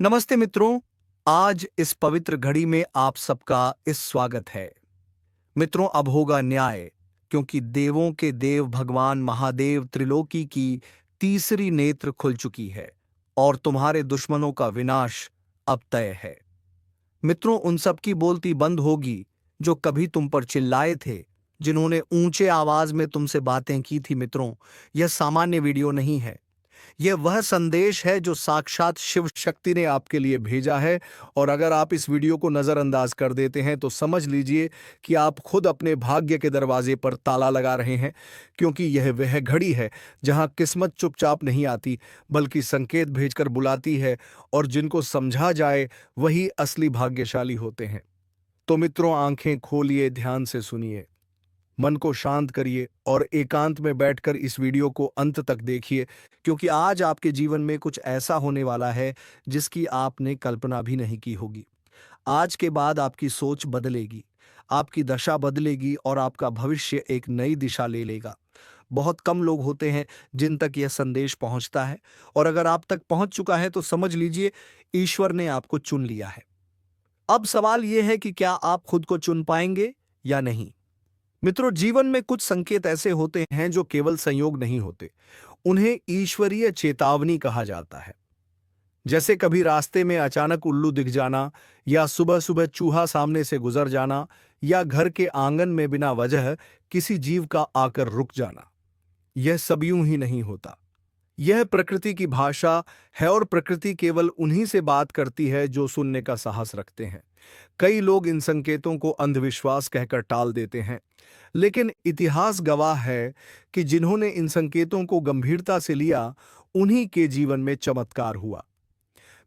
नमस्ते मित्रों। आज इस पवित्र घड़ी में आप सबका इस स्वागत है। मित्रों, अब होगा न्याय, क्योंकि देवों के देव भगवान महादेव त्रिलोकी की तीसरी नेत्र खुल चुकी है और तुम्हारे दुश्मनों का विनाश अब तय है। मित्रों, उन सब की बोलती बंद होगी जो कभी तुम पर चिल्लाए थे, जिन्होंने ऊंचे आवाज में तुमसे बातें की थी। मित्रों, यह सामान्य वीडियो नहीं है। यह वह संदेश है जो साक्षात शिव शक्ति ने आपके लिए भेजा है। और अगर आप इस वीडियो को नजरअंदाज कर देते हैं तो समझ लीजिए कि आप खुद अपने भाग्य के दरवाजे पर ताला लगा रहे हैं, क्योंकि यह वह घड़ी है जहां किस्मत चुपचाप नहीं आती, बल्कि संकेत भेजकर बुलाती है। और जिनको समझा जाए वही असली भाग्यशाली होते हैं। तो मित्रों, आंखें खोलिए, ध्यान से सुनिए, मन को शांत करिए और एकांत में बैठकर इस वीडियो को अंत तक देखिए, क्योंकि आज आपके जीवन में कुछ ऐसा होने वाला है जिसकी आपने कल्पना भी नहीं की होगी। आज के बाद आपकी सोच बदलेगी, आपकी दशा बदलेगी और आपका भविष्य एक नई दिशा ले लेगा। बहुत कम लोग होते हैं जिन तक यह संदेश पहुंचता है, और अगर आप तक पहुंच चुका है तो समझ लीजिए ईश्वर ने आपको चुन लिया है। अब सवाल यह है कि क्या आप खुद को चुन पाएंगे या नहीं। मित्रों, जीवन में कुछ संकेत ऐसे होते हैं जो केवल संयोग नहीं होते, उन्हें ईश्वरीय चेतावनी कहा जाता है। जैसे कभी रास्ते में अचानक उल्लू दिख जाना, या सुबह सुबह चूहा सामने से गुजर जाना, या घर के आंगन में बिना वजह किसी जीव का आकर रुक जाना। यह सब यूं ही नहीं होता। यह प्रकृति की भाषा है, और प्रकृति केवल उन्हीं से बात करती है जो सुनने का साहस रखते हैं। कई लोग इन संकेतों को अंधविश्वास कहकर टाल देते हैं, लेकिन इतिहास गवाह है कि जिन्होंने इन संकेतों को गंभीरता से लिया, उन्हीं के जीवन में चमत्कार हुआ।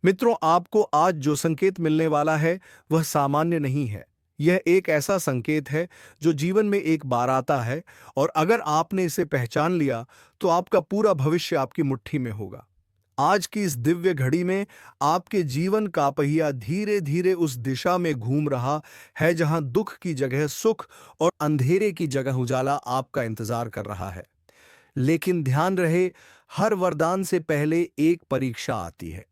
मित्रों, आपको आज जो संकेत मिलने वाला है वह सामान्य नहीं है। यह एक ऐसा संकेत है जो जीवन में एक बार आता है, और अगर आपने इसे पहचान लिया तो आपका पूरा भविष्य आपकी मुट्ठी में होगा। आज की इस दिव्य घड़ी में आपके जीवन का पहिया धीरे धीरे उस दिशा में घूम रहा है जहां दुख की जगह सुख और अंधेरे की जगह उजाला आपका इंतजार कर रहा है। लेकिन ध्यान रहे, हर वरदान से पहले एक परीक्षा आती है,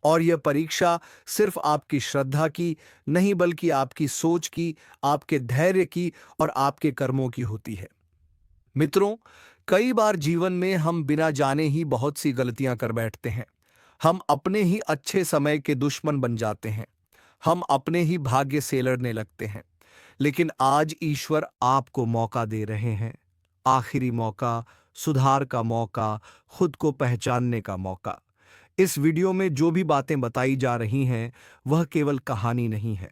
और यह परीक्षा सिर्फ आपकी श्रद्धा की नहीं, बल्कि आपकी सोच की, आपके धैर्य की और आपके कर्मों की होती है। मित्रों, कई बार जीवन में हम बिना जाने ही बहुत सी गलतियां कर बैठते हैं। हम अपने ही अच्छे समय के दुश्मन बन जाते हैं। हम अपने ही भाग्य से लड़ने लगते हैं। लेकिन आज ईश्वर आपको मौका दे रहे हैं, आखिरी मौका, सुधार का मौका, खुद को पहचानने का मौका। इस वीडियो में जो भी बातें बताई जा रही हैं वह केवल कहानी नहीं है,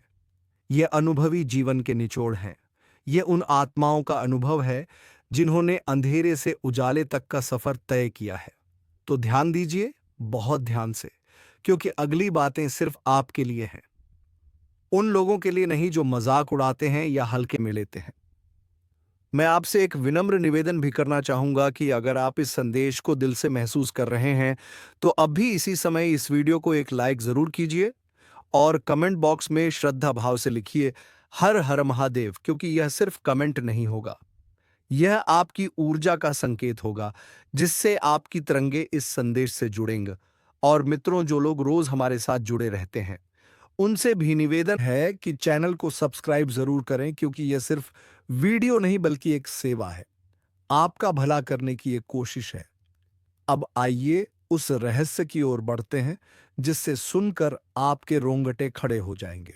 यह अनुभवी जीवन के निचोड़ हैं। यह उन आत्माओं का अनुभव है जिन्होंने अंधेरे से उजाले तक का सफर तय किया है। तो ध्यान दीजिए, बहुत ध्यान से, क्योंकि अगली बातें सिर्फ आपके लिए हैं। उन लोगों के लिए नहीं जो मजाक उड़ाते हैं या हल्के में लेते हैं। मैं आपसे एक विनम्र निवेदन भी करना चाहूंगा कि अगर आप इस संदेश को दिल से महसूस कर रहे हैं तो अभी इसी समय इस वीडियो को एक लाइक जरूर कीजिए, और कमेंट बॉक्स में श्रद्धा भाव से लिखिए हर हर महादेव, क्योंकि यह सिर्फ कमेंट नहीं होगा, यह आपकी ऊर्जा का संकेत होगा जिससे आपकी तरंगे इस संदेश से जुड़ेंगे। और मित्रों, जो लोग रोज हमारे साथ जुड़े रहते हैं उनसे भी निवेदन है कि चैनल को सब्सक्राइब जरूर करें, क्योंकि यह सिर्फ वीडियो नहीं बल्कि एक सेवा है, आपका भला करने की एक कोशिश है। अब आइए उस रहस्य की ओर बढ़ते हैं जिससे सुनकर आपके रोंगटे खड़े हो जाएंगे।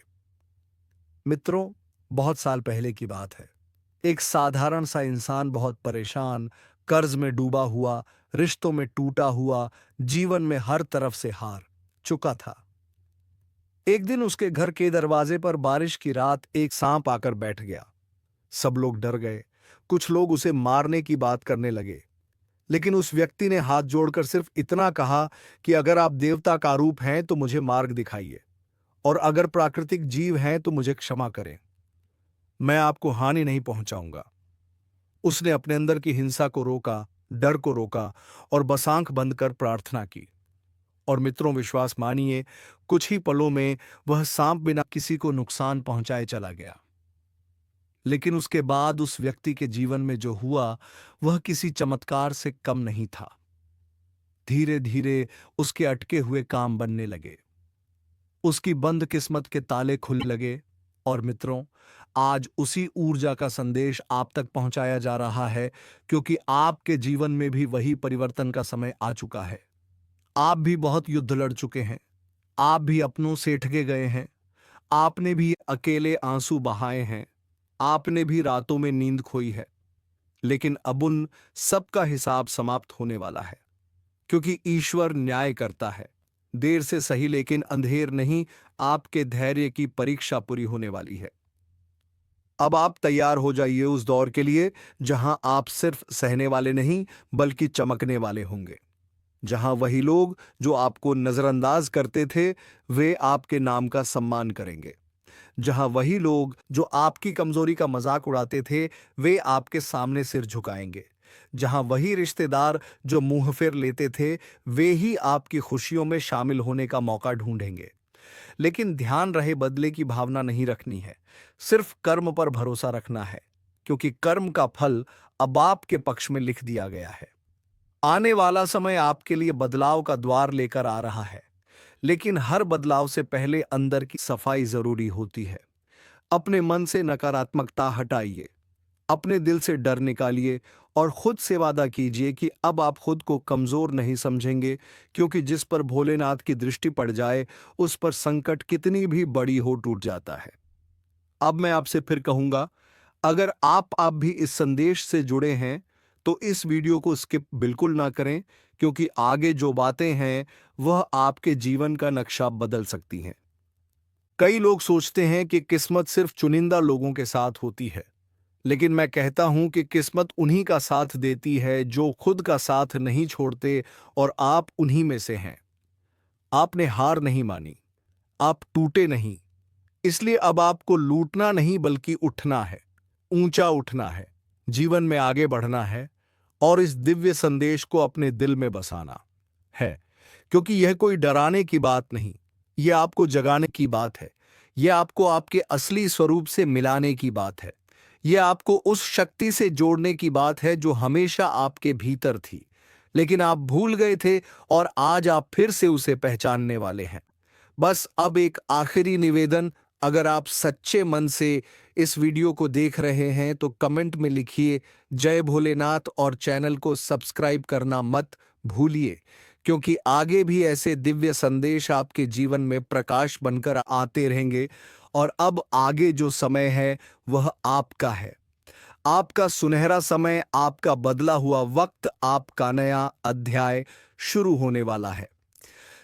मित्रों, बहुत साल पहले की बात है। एक साधारण सा इंसान, बहुत परेशान, कर्ज में डूबा हुआ, रिश्तों में टूटा हुआ, जीवन में हर तरफ से हार चुका था। एक दिन उसके घर के दरवाजे पर बारिश की रात एक सांप आकर बैठ गया। सब लोग डर गए। कुछ लोग उसे मारने की बात करने लगे, लेकिन उस व्यक्ति ने हाथ जोड़कर सिर्फ इतना कहा कि अगर आप देवता का रूप हैं तो मुझे मार्ग दिखाइए, और अगर प्राकृतिक जीव हैं तो मुझे क्षमा करें। मैं आपको हानि नहीं पहुंचाऊंगा। उसने अपने अंदर की हिंसा को रोका, डर को रोका, और बस आंख बंद कर प्रार्थना की। और मित्रों, विश्वास मानिए, कुछ ही पलों में वह सांप बिना किसी को नुकसान पहुंचाए चला गया। लेकिन उसके बाद उस व्यक्ति के जीवन में जो हुआ वह किसी चमत्कार से कम नहीं था। धीरे धीरे उसके अटके हुए काम बनने लगे। उसकी बंद किस्मत के ताले खुलने लगे। और मित्रों, आज उसी ऊर्जा का संदेश आप तक पहुंचाया जा रहा है, क्योंकि आपके जीवन में भी वही परिवर्तन का समय आ चुका है। आप भी बहुत युद्ध लड़ चुके हैं, आप भी अपनों से ठगे गए हैं, आपने भी अकेले आंसू बहाए हैं, आपने भी रातों में नींद खोई है। लेकिन अब उन सबका हिसाब समाप्त होने वाला है, क्योंकि ईश्वर न्याय करता है। देर से सही, लेकिन अंधेर नहीं। आपके धैर्य की परीक्षा पूरी होने वाली है। अब आप तैयार हो जाइए उस दौर के लिए जहां आप सिर्फ सहने वाले नहीं, बल्कि चमकने वाले होंगे। जहां वही लोग जो आपको नजरअंदाज करते थे, वे आपके नाम का सम्मान करेंगे। जहां वही लोग जो आपकी कमजोरी का मजाक उड़ाते थे, वे आपके सामने सिर झुकाएंगे। जहां वही रिश्तेदार जो मुंह फेर लेते थे, वे ही आपकी खुशियों में शामिल होने का मौका ढूंढेंगे। लेकिन ध्यान रहे, बदले की भावना नहीं रखनी है, सिर्फ कर्म पर भरोसा रखना है, क्योंकि कर्म का फल अब आपके पक्ष में लिख दिया गया है। आने वाला समय आपके लिए बदलाव का द्वार लेकर आ रहा है, लेकिन हर बदलाव से पहले अंदर की सफाई जरूरी होती है। अपने मन से नकारात्मकता हटाइए, अपने दिल से डर निकालिए और खुद से वादा कीजिए कि अब आप खुद को कमजोर नहीं समझेंगे, क्योंकि जिस पर भोलेनाथ की दृष्टि पड़ जाए, उस पर संकट कितनी भी बड़ी हो टूट जाता है। अब मैं आपसे फिर कहूंगा, अगर आप भी इस संदेश से जुड़े हैं, तो इस वीडियो को स्किप बिल्कुल ना करें, क्योंकि आगे जो बातें हैं वह आपके जीवन का नक्शा बदल सकती हैं। कई लोग सोचते हैं कि किस्मत सिर्फ चुनिंदा लोगों के साथ होती है, लेकिन मैं कहता हूं कि किस्मत उन्हीं का साथ देती है जो खुद का साथ नहीं छोड़ते, और आप उन्हीं में से हैं। आपने हार नहीं मानी, आप टूटे नहीं, इसलिए अब आपको लूटना नहीं बल्कि उठना है, ऊंचा उठना है, जीवन में आगे बढ़ना है और इस दिव्य संदेश को अपने दिल में बसाना है। क्योंकि यह कोई डराने की बात नहीं, यह आपको जगाने की बात है। यह आपको आपके असली स्वरूप से मिलाने की बात है। यह आपको उस शक्ति से जोड़ने की बात है जो हमेशा आपके भीतर थी, लेकिन आप भूल गए थे, और आज आप फिर से उसे पहचानने वाले हैं। बस अब एक आखिरी निवेदन, अगर आप सच्चे मन से इस वीडियो को देख रहे हैं तो कमेंट में लिखिए जय भोलेनाथ, और चैनल को सब्सक्राइब करना मत भूलिए, क्योंकि आगे भी ऐसे दिव्य संदेश आपके जीवन में प्रकाश बनकर आते रहेंगे। और अब आगे जो समय है वह आपका है, आपका सुनहरा समय, आपका बदला हुआ वक्त, आपका नया अध्याय शुरू होने वाला है।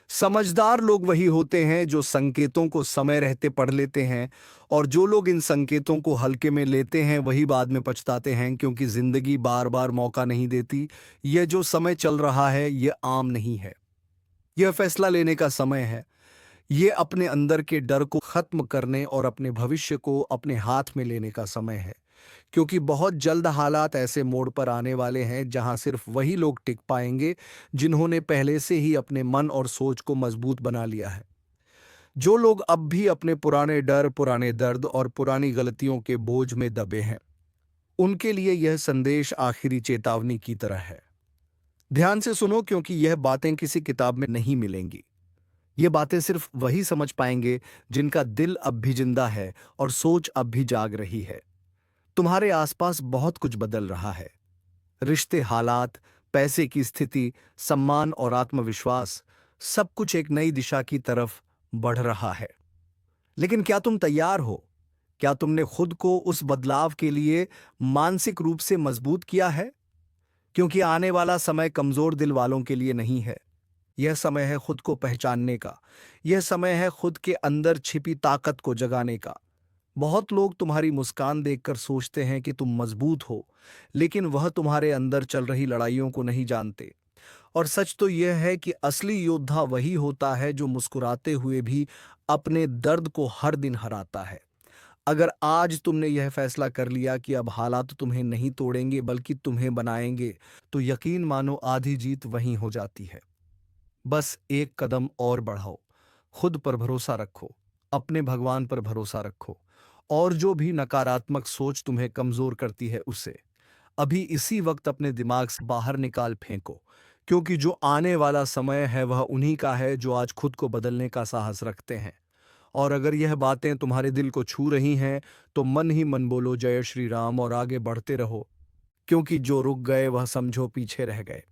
समझदार लोग वही होते हैं जो संकेतों को समय रहते पढ़ लेते हैं, और जो लोग इन संकेतों को हल्के में लेते हैं वही बाद में पछताते हैं, क्योंकि जिंदगी बार बार मौका नहीं देती। यह जो समय चल रहा है यह आम नहीं है, यह फैसला लेने का समय है। ये अपने अंदर के डर को खत्म करने और अपने भविष्य को अपने हाथ में लेने का समय है, क्योंकि बहुत जल्द हालात ऐसे मोड़ पर आने वाले हैं जहां सिर्फ वही लोग टिक पाएंगे जिन्होंने पहले से ही अपने मन और सोच को मजबूत बना लिया है। जो लोग अब भी अपने पुराने डर, पुराने दर्द और पुरानी गलतियों के बोझ में दबे हैं, उनके लिए यह संदेश आखिरी चेतावनी की तरह है। ध्यान से सुनो, क्योंकि यह बातें किसी किताब में नहीं मिलेंगी। ये बातें सिर्फ वही समझ पाएंगे जिनका दिल अब भी जिंदा है और सोच अब भी जाग रही है। तुम्हारे आसपास बहुत कुछ बदल रहा है, रिश्ते, हालात, पैसे की स्थिति, सम्मान और आत्मविश्वास, सब कुछ एक नई दिशा की तरफ बढ़ रहा है। लेकिन क्या तुम तैयार हो? क्या तुमने खुद को उस बदलाव के लिए मानसिक रूप से मजबूत किया है? क्योंकि आने वाला समय कमजोर दिल वालों के लिए नहीं है। यह समय है खुद को पहचानने का, यह समय है खुद के अंदर छिपी ताकत को जगाने का। बहुत लोग तुम्हारी मुस्कान देखकर सोचते हैं कि तुम मजबूत हो, लेकिन वह तुम्हारे अंदर चल रही लड़ाइयों को नहीं जानते। और सच तो यह है कि असली योद्धा वही होता है जो मुस्कुराते हुए भी अपने दर्द को हर दिन हराता है। अगर आज तुमने यह फैसला कर लिया कि अब हालात तुम्हें नहीं तोड़ेंगे बल्कि तुम्हें बनाएंगे, तो यकीन मानो आधी जीत वहीं हो जाती है। बस एक कदम और बढ़ाओ, खुद पर भरोसा रखो, अपने भगवान पर भरोसा रखो, और जो भी नकारात्मक सोच तुम्हें कमजोर करती है उसे अभी इसी वक्त अपने दिमाग से बाहर निकाल फेंको, क्योंकि जो आने वाला समय है वह उन्हीं का है जो आज खुद को बदलने का साहस रखते हैं। और अगर यह बातें तुम्हारे दिल को छू रही हैं तो मन ही मन बोलो जय श्री राम और आगे बढ़ते रहो, क्योंकि जो रुक गए वह समझो पीछे रह गए,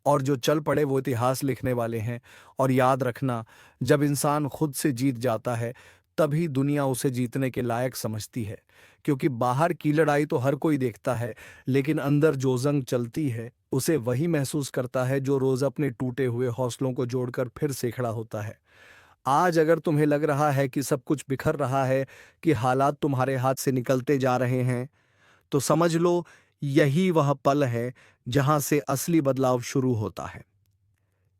और जो चल पड़े वो इतिहास लिखने वाले हैं। और याद रखना, जब इंसान खुद से जीत जाता है तभी दुनिया उसे जीतने के लायक समझती है, क्योंकि बाहर की लड़ाई तो हर कोई देखता है, लेकिन अंदर जो जंग चलती है उसे वही महसूस करता है जो रोज अपने टूटे हुए हौसलों को जोड़कर फिर से खड़ा होता है। आज अगर तुम्हें लग रहा है कि सब कुछ बिखर रहा है, कि हालात तुम्हारे हाथ से निकलते जा रहे हैं, तो समझ लो यही वह पल है जहां से असली बदलाव शुरू होता है।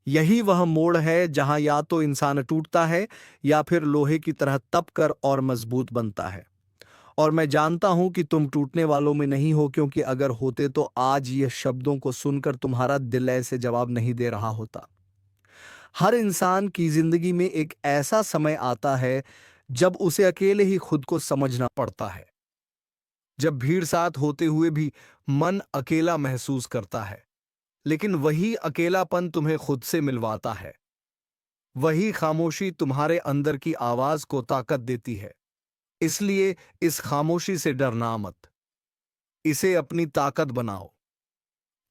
यही वह मोड़ है जहां या तो इंसान टूटता है या फिर लोहे की तरह तप कर और मजबूत बनता है। और मैं जानता हूं कि तुम टूटने वालों में नहीं हो, क्योंकि अगर होते तो आज ये शब्दों को सुनकर तुम्हारा दिल ऐसे जवाब नहीं दे रहा होता। हर इंसान की जिंदगी में एक ऐसा समय आता है जब उसे अकेले ही खुद को समझना पड़ता है, जब भीड़ साथ होते हुए भी मन अकेला महसूस करता है। लेकिन वही अकेलापन तुम्हें खुद से मिलवाता है। वही खामोशी तुम्हारे अंदर की आवाज को ताकत देती है। इसलिए इस खामोशी से डरना मत, इसे अपनी ताकत बनाओ।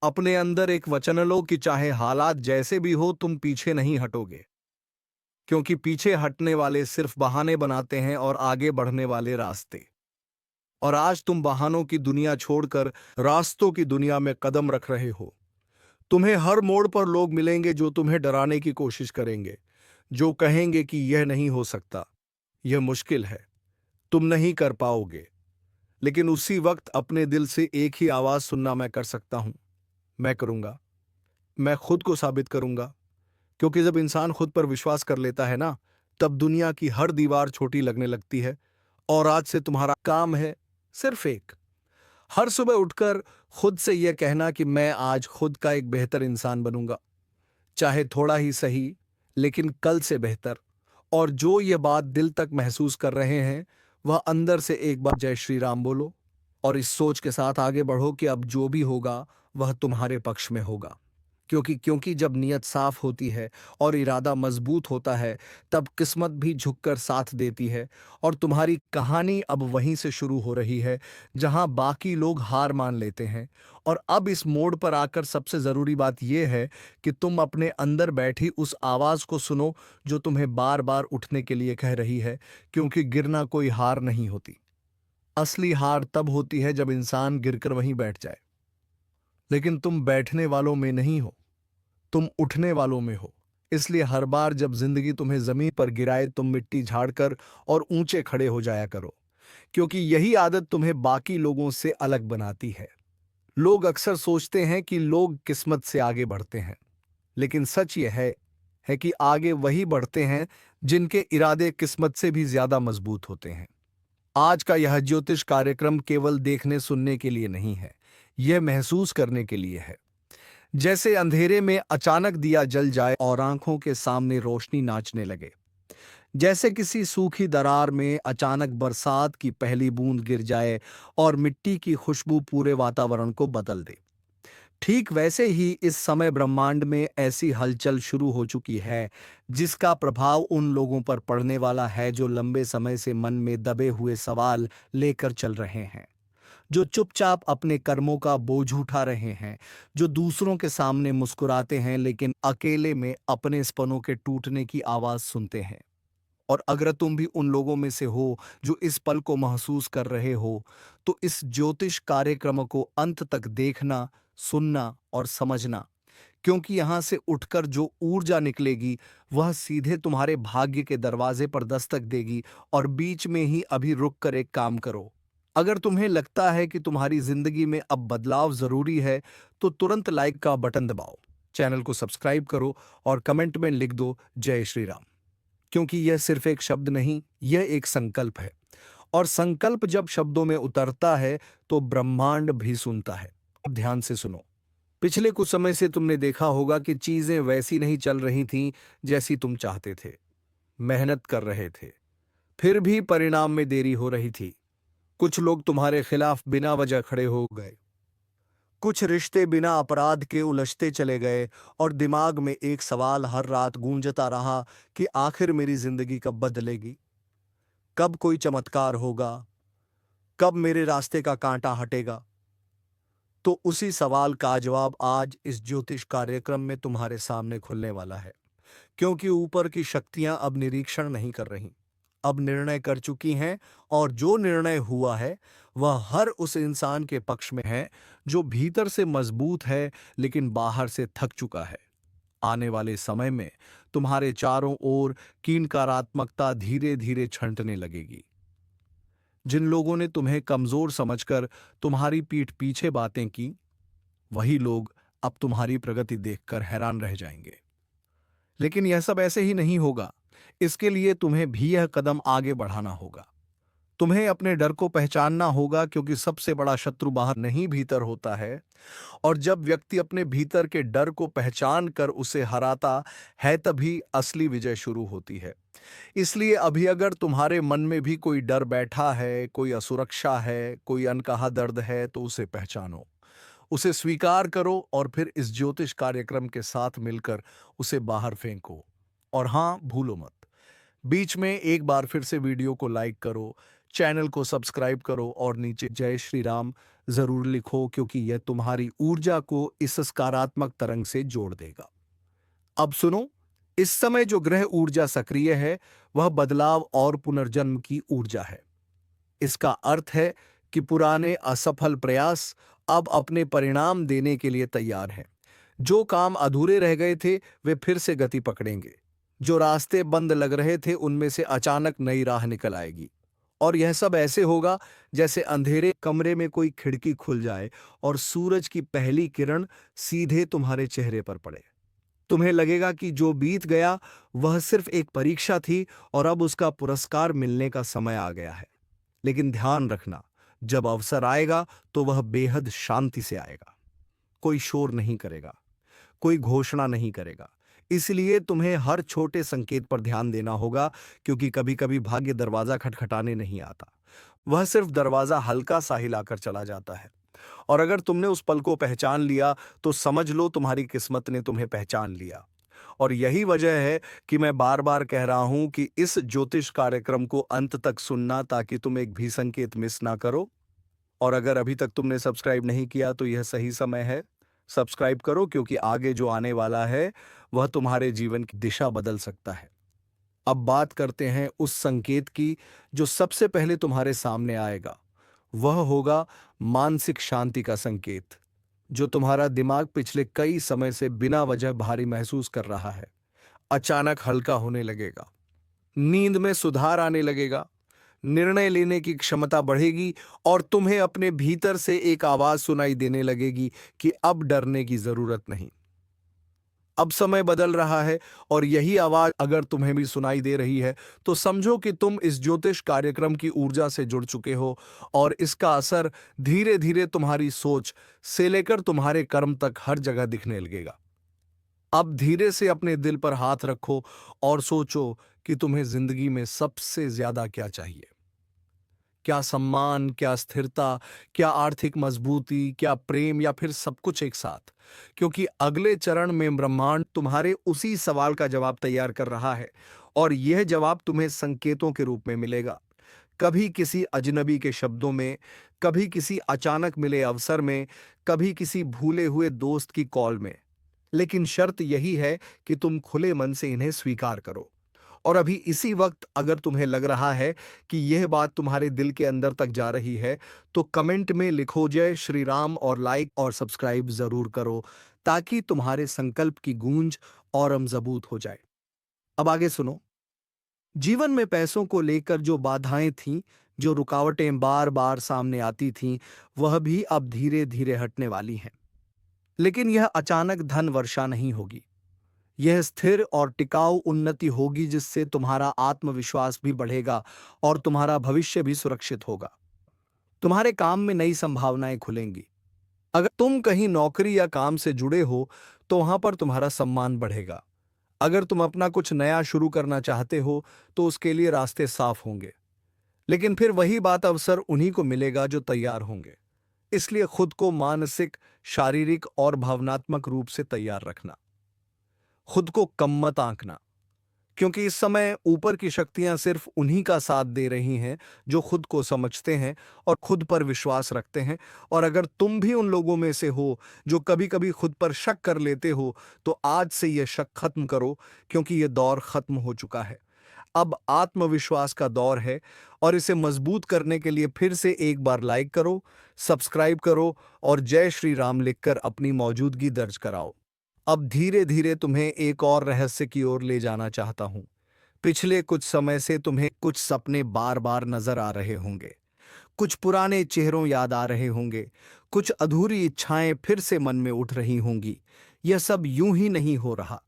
अपने अंदर एक वचन लो कि चाहे हालात जैसे भी हो तुम पीछे नहीं हटोगे, क्योंकि पीछे हटने वाले सिर्फ बहाने बनाते हैं और आगे बढ़ने वाले रास्ते। और आज तुम बहानों की दुनिया छोड़कर रास्तों की दुनिया में कदम रख रहे हो। तुम्हें हर मोड़ पर लोग मिलेंगे जो तुम्हें डराने की कोशिश करेंगे, जो कहेंगे कि यह नहीं हो सकता, यह मुश्किल है, तुम नहीं कर पाओगे। लेकिन उसी वक्त अपने दिल से एक ही आवाज सुनना मैं कर सकता हूं, मैं करूंगा, मैं खुद को साबित करूंगा। क्योंकि जब इंसान खुद पर विश्वास कर लेता है ना, तब दुनिया की हर दीवार छोटी लगने लगती है। और आज से तुम्हारा काम है सिर्फ एक, हर सुबह उठकर खुद से यह कहना कि मैं आज खुद का एक बेहतर इंसान बनूंगा, चाहे थोड़ा ही सही, लेकिन कल से बेहतर। और जो ये बात दिल तक महसूस कर रहे हैं, वह अंदर से एक बार जय श्री राम बोलो, और इस सोच के साथ आगे बढ़ो कि अब जो भी होगा वह तुम्हारे पक्ष में होगा। क्योंकि जब नीयत साफ होती है और इरादा मजबूत होता है, तब किस्मत भी झुककर साथ देती है। और तुम्हारी कहानी अब वहीं से शुरू हो रही है जहां बाकी लोग हार मान लेते हैं। और अब इस मोड़ पर आकर सबसे जरूरी बात यह है कि तुम अपने अंदर बैठी उस आवाज को सुनो जो तुम्हें बार बार उठने के लिए कह रही है, क्योंकि गिरना कोई हार नहीं होती। असली हार तब होती है जब इंसान गिरकर वहीं बैठ जाए। लेकिन तुम बैठने वालों में नहीं हो, तुम उठने वालों में हो। इसलिए हर बार जब जिंदगी तुम्हें जमीन पर गिराए, तुम मिट्टी झाड़कर और ऊंचे खड़े हो जाया करो, क्योंकि यही आदत तुम्हें बाकी लोगों से अलग बनाती है। लोग अक्सर सोचते हैं कि लोग किस्मत से आगे बढ़ते हैं, लेकिन सच यह है कि आगे वही बढ़ते हैं जिनके इरादे किस्मत से भी ज्यादा मजबूत होते हैं। आज का यह ज्योतिष कार्यक्रम केवल देखने सुनने के लिए नहीं है, यह महसूस करने के लिए है। जैसे अंधेरे में अचानक दिया जल जाए और आंखों के सामने रोशनी नाचने लगे, जैसे किसी सूखी दरार में अचानक बरसात की पहली बूंद गिर जाए और मिट्टी की खुशबू पूरे वातावरण को बदल दे। ठीक वैसे ही इस समय ब्रह्मांड में ऐसी हलचल शुरू हो चुकी है जिसका प्रभाव उन लोगों पर पड़ने वाला है जो लंबे समय से मन में दबे हुए सवाल लेकर चल रहे हैं, जो चुपचाप अपने कर्मों का बोझ उठा रहे हैं, जो दूसरों के सामने मुस्कुराते हैं लेकिन अकेले में अपने सपनों के टूटने की आवाज सुनते हैं। और अगर तुम भी उन लोगों में से हो जो इस पल को महसूस कर रहे हो, तो इस ज्योतिष कार्यक्रम को अंत तक देखना, सुनना और समझना, क्योंकि यहां से उठकर जो ऊर्जा निकलेगी वह सीधे तुम्हारे भाग्य के दरवाजे पर दस्तक देगी। और बीच में ही अभी रुक कर एक काम करो। अगर तुम्हें लगता है कि तुम्हारी जिंदगी में अब बदलाव जरूरी है, तो तुरंत लाइक का बटन दबाओ, चैनल को सब्सक्राइब करो और कमेंट में लिख दो जय श्री राम। क्योंकि यह सिर्फ एक शब्द नहीं, यह एक संकल्प है। और संकल्प जब शब्दों में उतरता है तो ब्रह्मांड भी सुनता है। अब ध्यान से सुनो। पिछले कुछ समय से तुमने देखा होगा कि चीजें वैसी नहीं चल रही थीं जैसी तुम चाहते थे। मेहनत कर रहे थे, फिर भी परिणाम में देरी हो रही थी। कुछ लोग तुम्हारे खिलाफ बिना वजह खड़े हो गए, कुछ रिश्ते बिना अपराध के उलझते चले गए, और दिमाग में एक सवाल हर रात गूंजता रहा कि आखिर मेरी जिंदगी कब बदलेगी। कब कोई चमत्कार होगा, कब मेरे रास्ते का कांटा हटेगा? तो उसी सवाल का जवाब आज इस ज्योतिष कार्यक्रम में तुम्हारे सामने खुलने वाला है। क्योंकि ऊपर की शक्तियां अब निरीक्षण नहीं कर रही, अब निर्णय कर चुकी हैं। और जो निर्णय हुआ है वह हर उस इंसान के पक्ष में है जो भीतर से मजबूत है लेकिन बाहर से थक चुका है। आने वाले समय में तुम्हारे चारों ओर कीनकारात्मकता धीरे धीरे छंटने लगेगी। जिन लोगों ने तुम्हें कमजोर समझकर तुम्हारी पीठ पीछे बातें की, वही लोग अब तुम्हारी प्रगति देखकर हैरान रह जाएंगे। लेकिन यह सब ऐसे ही नहीं होगा। इसके लिए तुम्हें भी यह कदम आगे बढ़ाना होगा। तुम्हें अपने डर को पहचानना होगा, क्योंकि सबसे बड़ा शत्रु बाहर नहीं भीतर होता है। और जब व्यक्ति अपने भीतर के डर को पहचान कर उसे हराता है, तभी असली विजय शुरू होती है। इसलिए अभी अगर तुम्हारे मन में भी कोई डर बैठा है, कोई असुरक्षा है, कोई अनकहा दर्द है, तो उसे पहचानो, उसे स्वीकार करो और फिर इस ज्योतिष कार्यक्रम के साथ मिलकर उसे बाहर फेंको। और हां, भूलो मत, बीच में एक बार फिर से वीडियो को लाइक करो, चैनल को सब्सक्राइब करो और नीचे जय श्री राम जरूर लिखो, क्योंकि यह तुम्हारी ऊर्जा को इस सकारात्मक तरंग से जोड़ देगा। अब सुनो, इस समय जो ग्रह ऊर्जा सक्रिय है वह बदलाव और पुनर्जन्म की ऊर्जा है। इसका अर्थ है कि पुराने असफल प्रयास अब अपने परिणाम देने के लिए तैयार हैं। जो काम अधूरे रह गए थे वे फिर से गति पकड़ेंगे। जो रास्ते बंद लग रहे थे उनमें से अचानक नई राह निकल आएगी। और यह सब ऐसे होगा जैसे अंधेरे कमरे में कोई खिड़की खुल जाए और सूरज की पहली किरण सीधे तुम्हारे चेहरे पर पड़े। तुम्हें लगेगा कि जो बीत गया वह सिर्फ एक परीक्षा थी और अब उसका पुरस्कार मिलने का समय आ गया है। लेकिन ध्यान रखना, जब अवसर आएगा तो वह बेहद शांति से आएगा। कोई शोर नहीं करेगा, कोई घोषणा नहीं करेगा। इसलिए तुम्हें हर छोटे संकेत पर ध्यान देना होगा, क्योंकि कभी कभी भाग्य दरवाजा खटखटाने नहीं आता, वह सिर्फ दरवाजा हल्का सा हिलाकर चला जाता है। और अगर तुमने उस पल को पहचान लिया तो समझ लो तुम्हारी किस्मत ने तुम्हें पहचान लिया। और यही वजह है कि मैं बार बार कह रहा हूं कि इस ज्योतिष कार्यक्रम को अंत तक सुनना, ताकि तुम एक भी संकेत मिस ना करो। और अगर अभी तक तुमने सब्सक्राइब नहीं किया तो यह सही समय है, सब्सक्राइब करो, क्योंकि आगे जो आने वाला है वह तुम्हारे जीवन की दिशा बदल सकता है। अब बात करते हैं उस संकेत की जो सबसे पहले तुम्हारे सामने आएगा। वह होगा मानसिक शांति का संकेत। जो तुम्हारा दिमाग पिछले कई समय से बिना वजह भारी महसूस कर रहा है, अचानक हल्का होने लगेगा। नींद में सुधार आने लगेगा, निर्णय लेने की क्षमता बढ़ेगी और तुम्हें अपने भीतर से एक आवाज सुनाई देने लगेगी कि अब डरने की जरूरत नहीं, अब समय बदल रहा है। और यही आवाज अगर तुम्हें भी सुनाई दे रही है तो समझो कि तुम इस ज्योतिष कार्यक्रम की ऊर्जा से जुड़ चुके हो, और इसका असर धीरे धीरे तुम्हारी सोच से लेकर तुम्हारे कर्म तक हर जगह दिखने लगेगा। अब धीरे से अपने दिल पर हाथ रखो और सोचो कि तुम्हें जिंदगी में सबसे ज्यादा क्या चाहिए। क्या सम्मान, क्या स्थिरता, क्या आर्थिक मजबूती, क्या प्रेम, या फिर सब कुछ एक साथ? क्योंकि अगले चरण में ब्रह्मांड तुम्हारे उसी सवाल का जवाब तैयार कर रहा है, और यह जवाब तुम्हें संकेतों के रूप में मिलेगा। कभी किसी अजनबी के शब्दों में, कभी किसी अचानक मिले अवसर में, कभी किसी भूले हुए दोस्त की कॉल में। लेकिन शर्त यही है कि तुम खुले मन से इन्हें स्वीकार करो। और अभी इसी वक्त अगर तुम्हें लग रहा है कि यह बात तुम्हारे दिल के अंदर तक जा रही है, तो कमेंट में लिखो जय श्री राम और लाइक और सब्सक्राइब जरूर करो, ताकि तुम्हारे संकल्प की गूंज और मजबूत हो जाए। अब आगे सुनो। जीवन में पैसों को लेकर जो बाधाएं थीं, जो रुकावटें बार बार सामने आती थीं, वह भी अब धीरे धीरे हटने वाली हैं। लेकिन यह अचानक धन वर्षा नहीं होगी। यह स्थिर और टिकाऊ उन्नति होगी, जिससे तुम्हारा आत्मविश्वास भी बढ़ेगा और तुम्हारा भविष्य भी सुरक्षित होगा। तुम्हारे काम में नई संभावनाएं खुलेंगी। अगर तुम कहीं नौकरी या काम से जुड़े हो तो वहां पर तुम्हारा सम्मान बढ़ेगा। अगर तुम अपना कुछ नया शुरू करना चाहते हो तो उसके लिए रास्ते साफ होंगे। लेकिन फिर वही बात, अवसर उन्हीं को मिलेगा जो तैयार होंगे। इसलिए खुद को मानसिक, शारीरिक और भावनात्मक रूप से तैयार रखना। खुद को कम मत आंकना, क्योंकि इस समय ऊपर की शक्तियां सिर्फ उन्हीं का साथ दे रही हैं जो खुद को समझते हैं और खुद पर विश्वास रखते हैं। और अगर तुम भी उन लोगों में से हो जो कभी कभी खुद पर शक कर लेते हो, तो आज से यह शक खत्म करो, क्योंकि यह दौर खत्म हो चुका है। अब आत्मविश्वास का दौर है, और इसे मजबूत करने के लिए फिर से एक बार लाइक करो, सब्सक्राइब करो और जय श्री राम लिखकर अपनी मौजूदगी दर्ज कराओ। अब धीरे धीरे तुम्हें एक और रहस्य की ओर ले जाना चाहता हूं। पिछले कुछ समय से तुम्हें कुछ सपने बार बार नजर आ रहे होंगे, कुछ पुराने चेहरों याद आ रहे होंगे, कुछ अधूरी इच्छाएं फिर से मन में उठ रही होंगी। यह सब यूं ही नहीं हो रहा।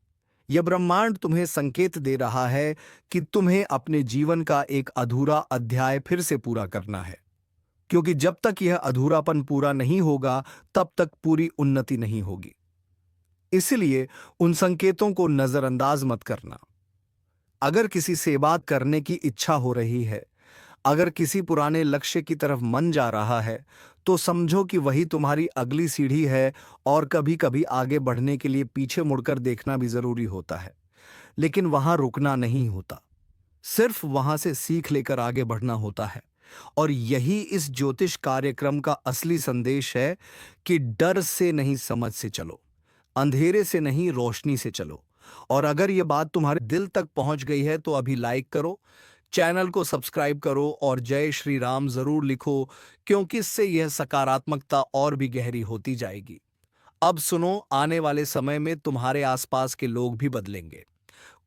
यह ब्रह्मांड तुम्हें संकेत दे रहा है कि तुम्हें अपने जीवन का एक अधूरा अध्याय फिर से पूरा करना है, क्योंकि जब तक यह अधूरापन पूरा नहीं होगा, तब तक पूरी उन्नति नहीं होगी। इसलिए उन संकेतों को नजरअंदाज मत करना। अगर किसी से बात करने की इच्छा हो रही है, अगर किसी पुराने लक्ष्य की तरफ मन जा रहा है, तो समझो कि वही तुम्हारी अगली सीढ़ी है। और कभी कभी आगे बढ़ने के लिए पीछे मुड़कर देखना भी जरूरी होता है, लेकिन वहां रुकना नहीं होता, सिर्फ वहां से सीख लेकर आगे बढ़ना होता है। और यही इस ज्योतिष कार्यक्रम का असली संदेश है कि डर से नहीं, समझ से चलो, अंधेरे से नहीं, रोशनी से चलो। और अगर यह बात तुम्हारे दिल तक पहुंच गई है तो अभी लाइक करो, चैनल को सब्सक्राइब करो और जय श्री राम जरूर लिखो, क्योंकि इससे यह सकारात्मकता और भी गहरी होती जाएगी। अब सुनो, आने वाले समय में तुम्हारे आसपास के लोग भी बदलेंगे।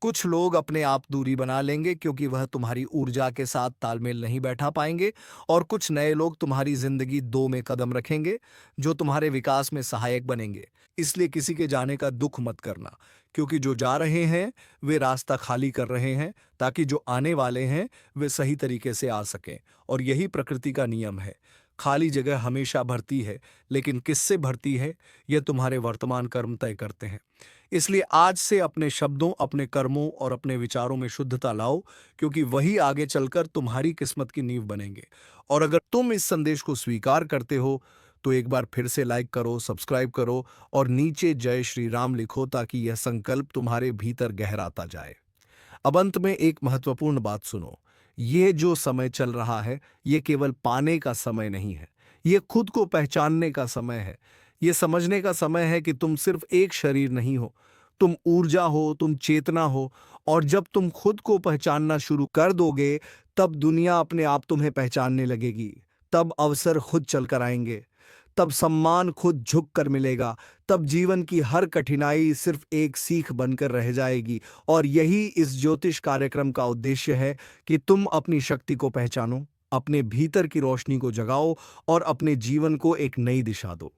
कुछ लोग अपने आप दूरी बना लेंगे क्योंकि वह तुम्हारी ऊर्जा के साथ तालमेल नहीं बैठा पाएंगे, और कुछ नए लोग तुम्हारी जिंदगी दो में कदम रखेंगे जो तुम्हारे विकास में सहायक बनेंगे। इसलिए किसी के जाने का दुख मत करना, क्योंकि जो जा रहे हैं वे रास्ता खाली कर रहे हैं ताकि जो आने वाले हैं वे सही तरीके से आ सकें। और यही प्रकृति का नियम है। खाली जगह हमेशा भरती है, लेकिन किससे भरती है यह तुम्हारे वर्तमान कर्म तय करते हैं। इसलिए आज से अपने शब्दों, अपने कर्मों और अपने विचारों में शुद्धता लाओ, क्योंकि वही आगे चलकर तुम्हारी किस्मत की नींव बनेंगे। और अगर तुम इस संदेश को स्वीकार करते हो तो एक बार फिर से लाइक करो, सब्सक्राइब करो और नीचे जय श्री राम लिखो, ताकि यह संकल्प तुम्हारे भीतर गहराता जाए। अब अंत में एक महत्वपूर्ण बात सुनो। ये जो समय चल रहा है, ये केवल पाने का समय नहीं है, ये खुद को पहचानने का समय है। ये समझने का समय है कि तुम सिर्फ एक शरीर नहीं हो, तुम ऊर्जा हो, तुम चेतना हो। और जब तुम खुद को पहचानना शुरू कर दोगे, तब दुनिया अपने आप तुम्हें पहचानने लगेगी। तब अवसर खुद चलकर आएंगे, तब सम्मान खुद झुक कर मिलेगा, तब जीवन की हर कठिनाई सिर्फ एक सीख बनकर रह जाएगी। और यही इस ज्योतिष कार्यक्रम का उद्देश्य है कि तुम अपनी शक्ति को पहचानो, अपने भीतर की रोशनी को जगाओ और अपने जीवन को एक नई दिशा दो।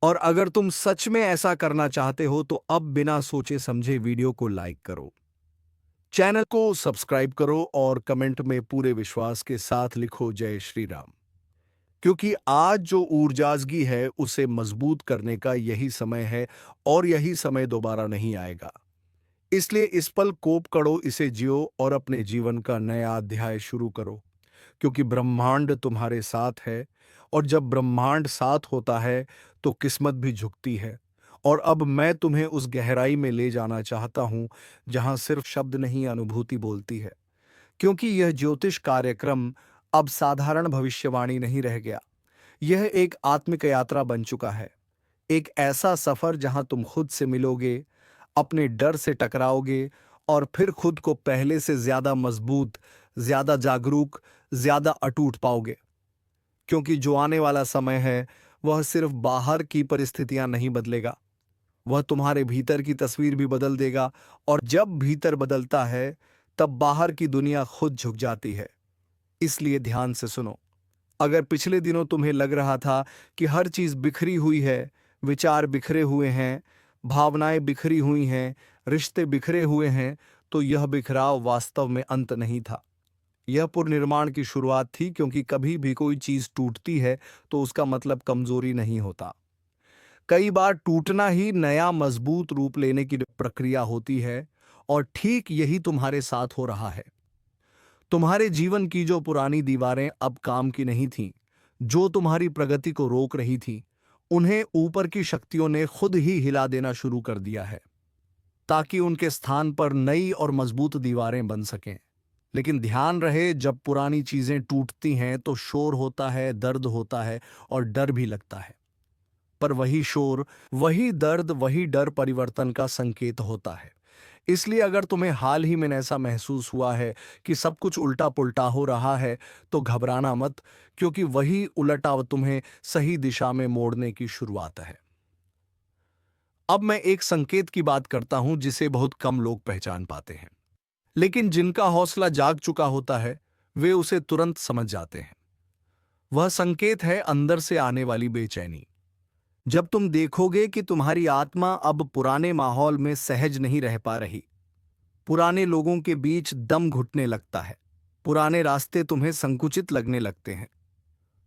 और अगर तुम सच में ऐसा करना चाहते हो तो अब बिना सोचे समझे वीडियो को लाइक करो, चैनल को सब्सक्राइब करो और कमेंट में पूरे विश्वास के साथ लिखो जय श्री राम। क्योंकि आज जो ऊर्जाजगी है उसे मजबूत करने का यही समय है, और यही समय दोबारा नहीं आएगा। इसलिए इस पल कोप करो, इसे जियो और अपने जीवन का नया अध्याय शुरू करो, क्योंकि ब्रह्मांड तुम्हारे साथ है। और जब ब्रह्मांड साथ होता है तो किस्मत भी झुकती है। और अब मैं तुम्हें उस गहराई में ले जाना चाहता हूं जहां सिर्फ शब्द नहीं, अनुभूति बोलती है। क्योंकि यह ज्योतिष कार्यक्रम अब साधारण भविष्यवाणी नहीं रह गया, यह एक आत्मिक यात्रा बन चुका है। एक ऐसा सफर जहां तुम खुद से मिलोगे, अपने डर से टकराओगे और फिर खुद को पहले से ज्यादा मजबूत, ज्यादा जागरूक, ज्यादा अटूट पाओगे। क्योंकि जो आने वाला समय है वह सिर्फ बाहर की परिस्थितियां नहीं बदलेगा, वह तुम्हारे भीतर की तस्वीर भी बदल देगा। और जब भीतर बदलता है तब बाहर की दुनिया खुद झुक जाती है। इसलिए ध्यान से सुनो। अगर पिछले दिनों तुम्हें लग रहा था कि हर चीज बिखरी हुई है, विचार बिखरे हुए हैं, भावनाएं बिखरी हुई हैं, रिश्ते बिखरे हुए हैं, तो यह बिखराव वास्तव में अंत नहीं था, यह पुनर्निर्माण की शुरुआत थी। क्योंकि कभी भी कोई चीज टूटती है तो उसका मतलब कमजोरी नहीं होता। कई बार टूटना ही नया मजबूत रूप लेने की प्रक्रिया होती है, और ठीक यही तुम्हारे साथ हो रहा है। तुम्हारे जीवन की जो पुरानी दीवारें अब काम की नहीं थीं, जो तुम्हारी प्रगति को रोक रही थीं, उन्हें ऊपर की शक्तियों ने खुद ही हिला देना शुरू कर दिया है। ताकि उनके स्थान पर नई और मजबूत दीवारें बन सकें। लेकिन ध्यान रहे, जब पुरानी चीजें टूटती हैं तो शोर होता है, दर्द होता है और डर भी लगता है। पर वही शोर, वही दर्द, वही डर परिवर्तन का संकेत होता है। इसलिए अगर तुम्हें हाल ही में ऐसा महसूस हुआ है कि सब कुछ उल्टा पुल्टा हो रहा है, तो घबराना मत, क्योंकि वही उलटाव तुम्हें सही दिशा में मोड़ने की शुरुआत है। अब मैं एक संकेत की बात करता हूं जिसे बहुत कम लोग पहचान पाते हैं, लेकिन जिनका हौसला जाग चुका होता है वे उसे तुरंत समझ जाते हैं। वह संकेत है अंदर से आने वाली बेचैनी। जब तुम देखोगे कि तुम्हारी आत्मा अब पुराने माहौल में सहज नहीं रह पा रही, पुराने लोगों के बीच दम घुटने लगता है, पुराने रास्ते तुम्हें संकुचित लगने लगते हैं,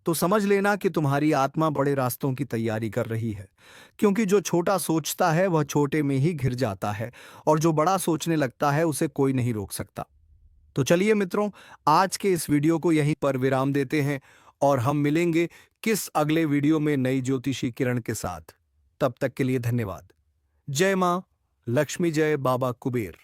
तो समझ लेना कि तुम्हारी आत्मा बड़े रास्तों की तैयारी कर रही है। क्योंकि जो छोटा सोचता है वह छोटे में ही घिर जाता है, और जो बड़ा सोचने लगता है उसे कोई नहीं रोक सकता। तो चलिए मित्रों, आज के इस वीडियो को यहीं पर विराम देते हैं, और हम मिलेंगे किस अगले वीडियो में नई ज्योतिषी किरण के साथ। तब तक के लिए धन्यवाद। जय मां लक्ष्मी, जय बाबा कुबेर।